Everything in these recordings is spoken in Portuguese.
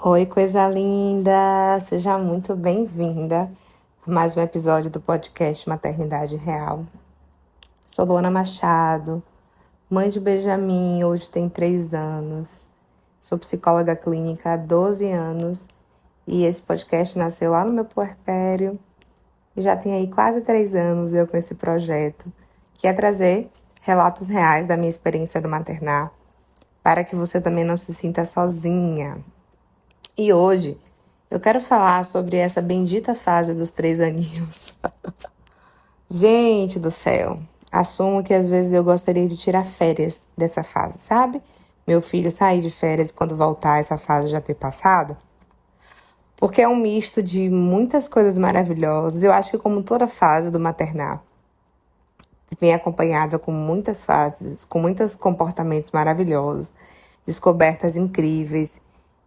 Oi, coisa linda! Seja muito bem-vinda a mais um episódio do podcast Maternidade Real. Sou Luana Machado, mãe de Benjamin, hoje tem 3 anos. Sou psicóloga clínica há 12 anos e esse podcast nasceu lá no meu puerpério e já tem aí quase 3 anos eu com esse projeto, que é trazer relatos reais da minha experiência do maternar para que você também não se sinta sozinha. E hoje eu quero falar sobre essa bendita fase dos 3 aninhos. Gente do céu, assumo que às vezes eu gostaria de tirar férias dessa fase, sabe? Meu filho sair de férias e quando voltar essa fase já ter passado. Porque é um misto de muitas coisas maravilhosas. Eu acho que como toda fase do maternal, vem acompanhada com muitas fases, com muitos comportamentos maravilhosos, descobertas incríveis.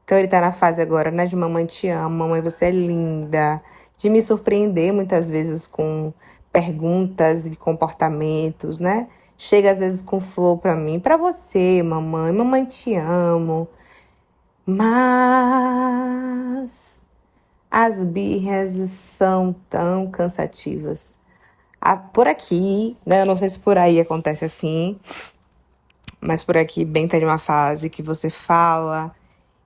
Então ele tá na fase agora, né, de mamãe te amo, mamãe você é linda, de me surpreender muitas vezes com perguntas e comportamentos, né? Chega às vezes com flor pra mim, pra você, mamãe te amo. Mas as birras são tão cansativas. Por aqui, né, eu não sei se por aí acontece assim, mas por aqui bem tem uma fase que você fala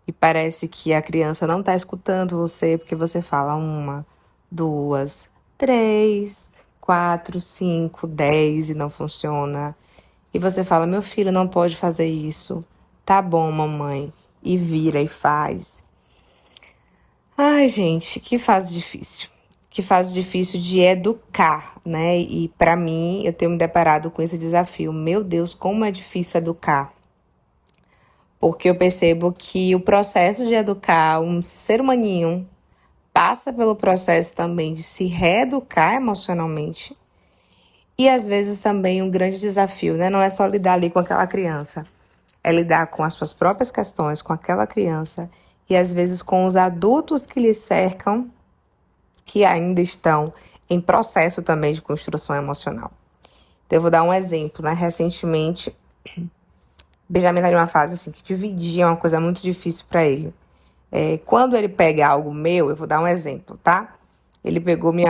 e parece que a criança não tá escutando você porque você fala 1, 2, 3, 4, 5, 10 e não funciona. E você fala, meu filho não pode fazer isso. Tá bom, mamãe. E vira e faz. Ai, gente, que fase difícil. Que fase difícil de educar, né? E pra mim, eu tenho me deparado com esse desafio. Meu Deus, como é difícil educar. Porque eu percebo que o processo de educar um ser humaninho passa pelo processo também de se reeducar emocionalmente. E às vezes também um grande desafio, né? Não é só lidar ali com aquela criança. É lidar com as suas próprias questões, com aquela criança. E às vezes com os adultos que lhe cercam, que ainda estão em processo também de construção emocional. Então eu vou dar um exemplo, né? Recentemente, Benjamin tá em uma fase assim que dividir é uma coisa muito difícil para ele. Quando ele pega algo meu, eu vou dar um exemplo, tá? Ele pegou meu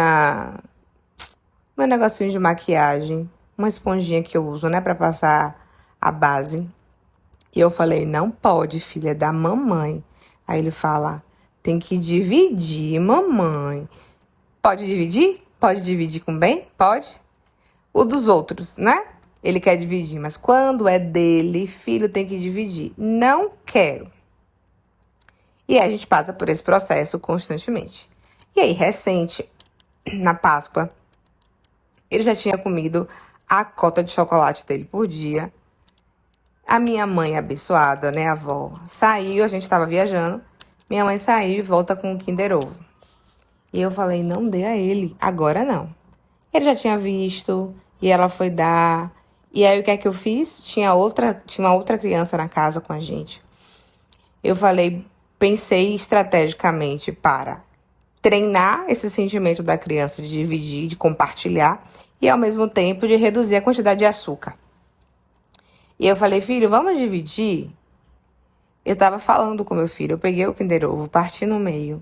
negocinho de maquiagem, uma esponjinha que eu uso, né, para passar a base. E eu falei, não pode, filha, é da mamãe. Aí ele fala, tem que dividir, mamãe. Pode dividir? Pode dividir com bem? Pode. O dos outros, né? Ele quer dividir, mas quando é dele, filho tem que dividir. Não quero. E aí a gente passa por esse processo constantemente. E aí, recente, na Páscoa, ele já tinha comido a cota de chocolate dele por dia. A minha mãe abençoada, né, a avó, saiu, a gente estava viajando. Minha mãe saiu e volta com o Kinder Ovo. E eu falei, não dê a ele, agora não. Ele já tinha visto, e ela foi dar. E aí o que é que eu fiz? Tinha uma outra criança na casa com a gente. Eu falei, pensei estrategicamente para treinar esse sentimento da criança de dividir, de compartilhar, e ao mesmo tempo de reduzir a quantidade de açúcar. E eu falei, filho, vamos dividir? Eu tava falando com meu filho, eu peguei o Kinder Ovo, parti no meio.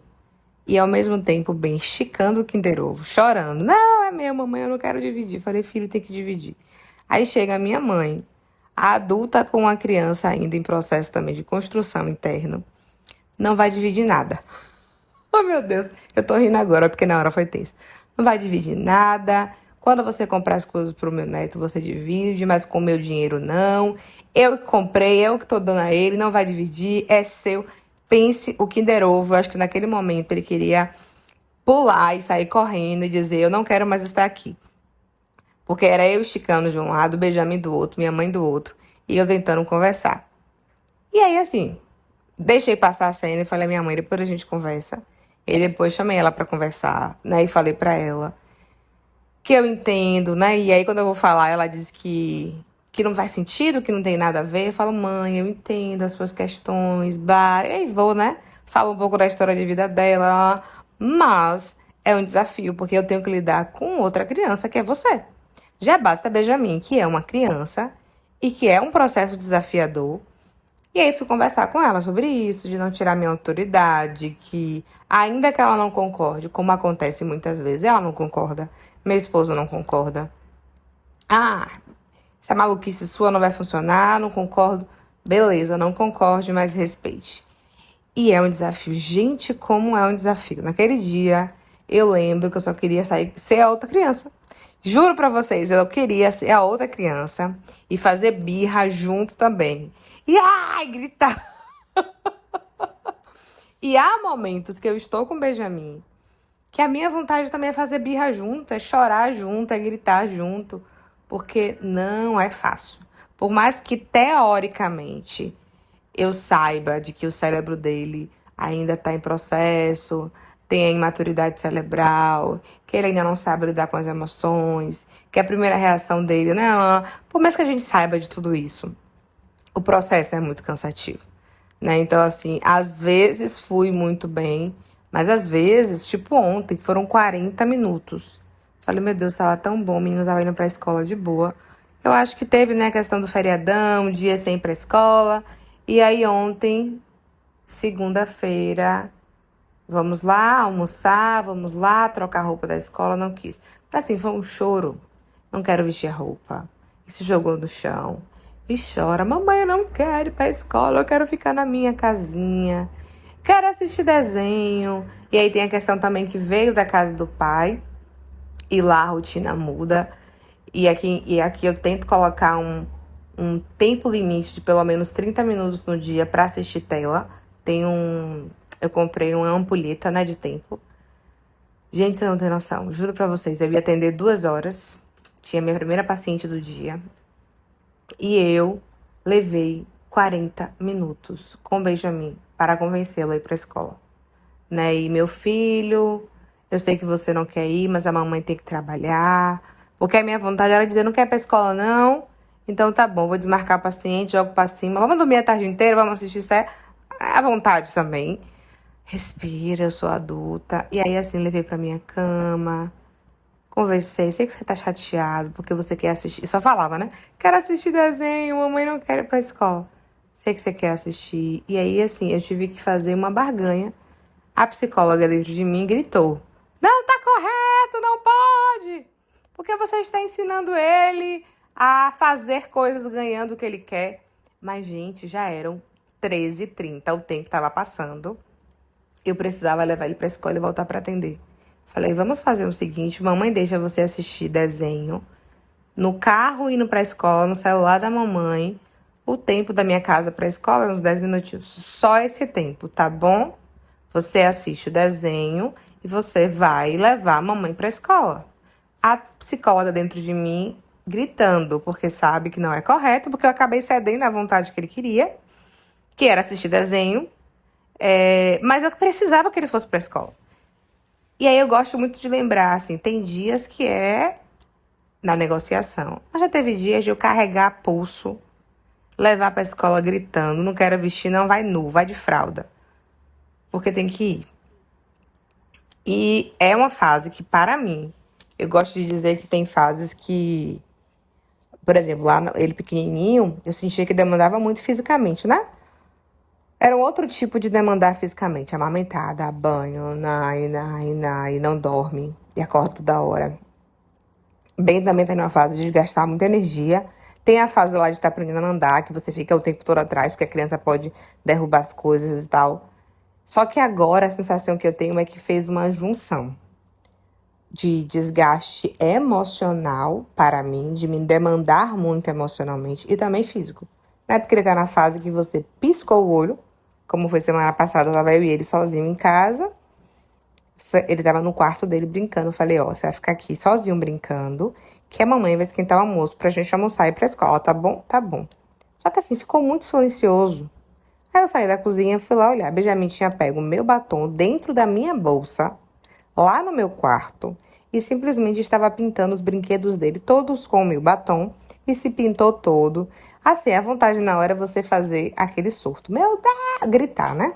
E ao mesmo tempo, bem, esticando o Kinder Ovo, chorando. Não, é meu, mamãe, eu não quero dividir. Falei, filho, tem que dividir. Aí chega a minha mãe, a adulta com a criança ainda em processo também de construção interna. Não vai dividir nada. Oh, meu Deus, eu tô rindo agora porque na hora foi tenso. Não vai dividir nada. Quando você comprar as coisas pro meu neto, você divide, mas com o meu dinheiro não. Eu que comprei, eu que tô dando a ele, não vai dividir, é seu. Pense o Kinder Ovo, eu acho que naquele momento ele queria pular e sair correndo e dizer, eu não quero mais estar aqui. Porque era eu esticando de um lado, o Benjamin do outro, minha mãe do outro, e eu tentando conversar. E aí, assim, deixei passar a cena e falei à minha mãe, depois a gente conversa. E depois chamei ela pra conversar, né? E falei pra ela que eu entendo, né? E aí quando eu vou falar, ela diz que não faz sentido, que não tem nada a ver. Eu falo, mãe, eu entendo as suas questões, bah. E aí vou, né? Falo um pouco da história de vida dela, mas é um desafio, porque eu tenho que lidar com outra criança, que é você. Já basta Benjamin, que é uma criança e que é um processo desafiador. E aí fui conversar com ela sobre isso, de não tirar minha autoridade, que ainda que ela não concorde, como acontece muitas vezes, ela não concorda, meu esposo não concorda. Ah, essa maluquice sua não vai funcionar, não concordo. Beleza, não concorde, mas respeite. E é um desafio. Gente, como é um desafio. Naquele dia, eu lembro que eu só queria sair, ser a outra criança. Juro pra vocês, eu queria ser a outra criança e fazer birra junto também. E ai, gritar. E há momentos que eu estou com o Benjamin, que a minha vontade também é fazer birra junto, é chorar junto, é gritar junto, porque não é fácil. Por mais que teoricamente eu saiba de que o cérebro dele ainda está em processo, tem a imaturidade cerebral, que ele ainda não sabe lidar com as emoções, que a primeira reação dele, não, por mais que a gente saiba de tudo isso, o processo é muito cansativo, né? Então, assim, às vezes fui muito bem, mas às vezes, tipo ontem, foram 40 minutos. Falei, meu Deus, tava tão bom, o menino tava indo pra escola de boa. Eu acho que teve, né, a questão do feriadão, dia sem ir pra escola. E aí ontem, segunda-feira, vamos lá almoçar, vamos lá trocar roupa da escola, não quis. Mas assim, foi um choro. Não quero vestir a roupa. E se jogou no chão. E chora, mamãe, eu não quero ir pra escola, eu quero ficar na minha casinha. Quero assistir desenho. E aí tem a questão também que veio da casa do pai. E lá a rotina muda. E aqui eu tento colocar um tempo limite de pelo menos 30 minutos no dia para assistir tela. Eu comprei uma ampulheta, né, de tempo. Gente, você não tem noção. Juro pra vocês, eu ia atender 2 horas. Tinha minha primeira paciente do dia. E eu levei 40 minutos com o Benjamin para convencê-lo a ir pra escola. Né? E meu filho, eu sei que você não quer ir, mas a mamãe tem que trabalhar. Porque a minha vontade era dizer, não quer ir pra escola, não? Então tá bom, vou desmarcar o paciente, jogo pra cima. Vamos dormir a tarde inteira, vamos assistir série. À vontade também. Respira, eu sou adulta. E aí, assim, levei pra minha cama. Conversei, sei que você tá chateado porque você quer assistir. Só falava, né? Quero assistir desenho, mamãe não quer ir pra escola. Sei que você quer assistir. E aí, assim, eu tive que fazer uma barganha. A psicóloga dentro de mim gritou: não tá correto, não pode! Porque você está ensinando ele a fazer coisas ganhando o que ele quer. Mas, gente, já eram 13h30, o tempo tava passando. Eu precisava levar ele pra escola e voltar pra atender. Falei, vamos fazer o seguinte, mamãe deixa você assistir desenho no carro indo pra escola, no celular da mamãe. O tempo da minha casa pra escola é uns 10 minutinhos. Só esse tempo, tá bom? Você assiste o desenho e você vai levar a mamãe pra escola. A psicóloga dentro de mim gritando, porque sabe que não é correto, porque eu acabei cedendo à vontade que ele queria, que era assistir desenho. Mas eu precisava que ele fosse pra escola. E aí eu gosto muito de lembrar, assim, tem dias que é na negociação. Mas já teve dias de eu carregar pulso, levar pra escola gritando, não quero vestir, não, vai nu, vai de fralda. Porque tem que ir. E é uma fase que, para mim, eu gosto de dizer que tem fases que, por exemplo, lá ele pequenininho, eu sentia que demandava muito fisicamente, né? Era um outro tipo de demandar fisicamente. Amamentar, dar banho, e não dorme. E acorda toda hora. Bem, também tá numa fase de gastar muita energia. Tem a fase lá de estar aprendendo a andar, que você fica o tempo todo atrás, porque a criança pode derrubar as coisas e tal. Só que agora a sensação que eu tenho é que fez uma junção de desgaste emocional para mim, de me demandar muito emocionalmente e também físico. Não é porque ele tá na fase que você piscou o olho, como foi semana passada, tava eu e ele sozinho em casa. Ele tava no quarto dele brincando. Eu falei, ó, você vai ficar aqui sozinho brincando, que a mamãe vai esquentar o almoço pra gente almoçar e ir pra escola, tá bom? Tá bom. Só que assim, ficou muito silencioso. Aí eu saí da cozinha, fui lá olhar. Benjamin tinha pego o meu batom dentro da minha bolsa, lá no meu quarto, e simplesmente estava pintando os brinquedos dele, todos com o meu batom, e se pintou todo. Assim, a vontade na hora é você fazer aquele surto. Meu Deus! Gritar, né?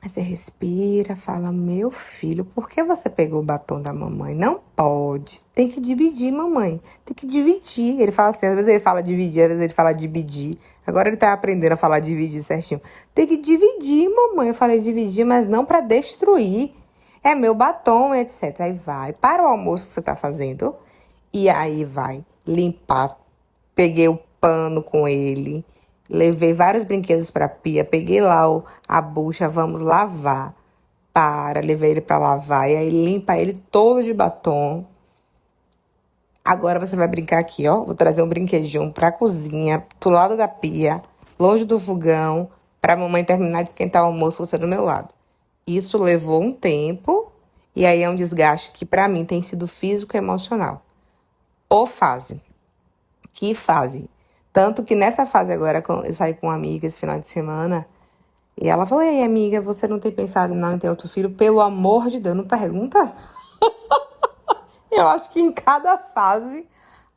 Aí você respira, fala, meu filho, por que você pegou o batom da mamãe? Não pode. Tem que dividir, mamãe. Tem que dividir. Ele fala assim, às vezes ele fala dividir, às vezes ele fala dividir. Agora ele tá aprendendo a falar dividir certinho. Tem que dividir, mamãe. Eu falei dividir, mas não pra destruir. É meu batom, etc. Aí vai, para o almoço que você tá fazendo. E aí vai limpar. Peguei o pano com ele. Levei vários brinquedos pra pia. Peguei lá a bucha. Vamos lavar. Levei ele pra lavar. E aí limpa ele todo de batom. Agora você vai brincar aqui, ó. Vou trazer um brinquedinho pra cozinha, do lado da pia, longe do fogão, pra mamãe terminar de esquentar o almoço, você do meu lado. Isso levou um tempo. E aí é um desgaste que pra mim tem sido físico e emocional. Ou fase. Que fase. Tanto que nessa fase agora, eu saí com uma amiga esse final de semana, e ela falou, ei, amiga, você não tem pensado não em ter outro filho? Pelo amor de Deus, não pergunta? Eu acho que em cada fase,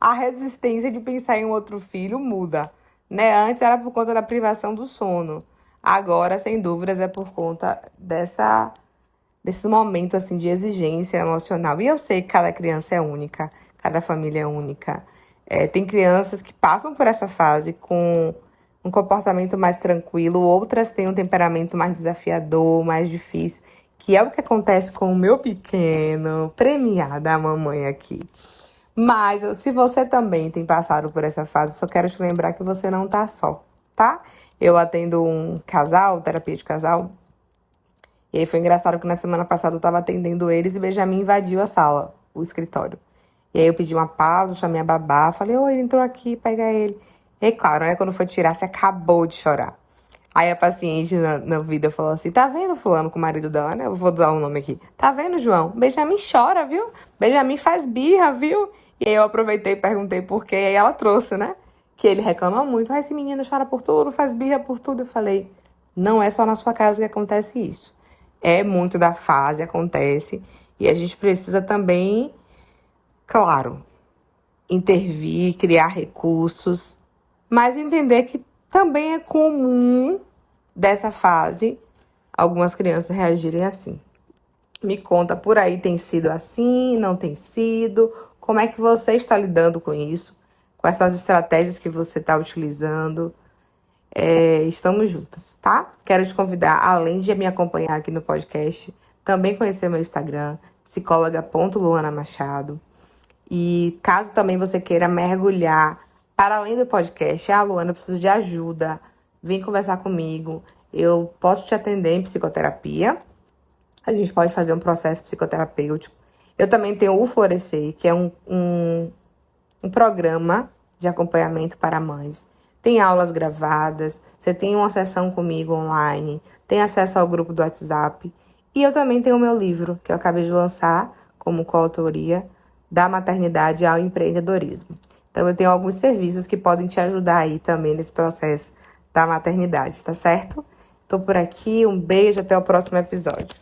a resistência de pensar em um outro filho muda, né? Antes era por conta da privação do sono. Agora, sem dúvidas, é por conta desse momento, assim, de exigência emocional. E eu sei que cada criança é única, cada família é única. Tem crianças que passam por essa fase com um comportamento mais tranquilo, outras têm um temperamento mais desafiador, mais difícil, que é o que acontece com o meu pequeno, premiada a mamãe aqui. Mas se você também tem passado por essa fase, só quero te lembrar que você não tá só, tá? Eu atendo um casal, terapia de casal, e aí foi engraçado que na semana passada eu tava atendendo eles e Benjamin invadiu a sala, o escritório. E aí eu pedi uma pausa, chamei a babá, falei, oi, ele entrou aqui, pega ele. E aí, claro, né, quando foi tirar, você acabou de chorar. Aí a paciente na vida falou assim, tá vendo fulano com o marido dela, né? Eu vou dar um nome aqui. Tá vendo, João? Benjamin chora, viu? Benjamin faz birra, viu? E aí eu aproveitei e perguntei por quê. E aí ela trouxe, né? Que ele reclama muito. Ah, esse menino chora por tudo, faz birra por tudo. Eu falei, não é só na sua casa que acontece isso. É muito da fase, acontece. E a gente precisa também, claro, intervir, criar recursos, mas entender que também é comum dessa fase algumas crianças reagirem assim. Me conta, por aí tem sido assim, não tem sido? Como é que você está lidando com isso? Quais são as estratégias que você está utilizando? Estamos juntas, tá? Quero te convidar, além de me acompanhar aqui no podcast, também conhecer meu Instagram, psicóloga.luana.machado. E caso também você queira mergulhar para além do podcast, Luana, eu preciso de ajuda, vem conversar comigo. Eu posso te atender em psicoterapia. A gente pode fazer um processo psicoterapêutico. Eu também tenho o Florescer, que é um programa de acompanhamento para mães. Tem aulas gravadas, você tem uma sessão comigo online, tem acesso ao grupo do WhatsApp. E eu também tenho o meu livro, que eu acabei de lançar como coautoria, Da Maternidade ao Empreendedorismo. Então, eu tenho alguns serviços que podem te ajudar aí também nesse processo da maternidade, tá certo? Tô por aqui, um beijo, até o próximo episódio.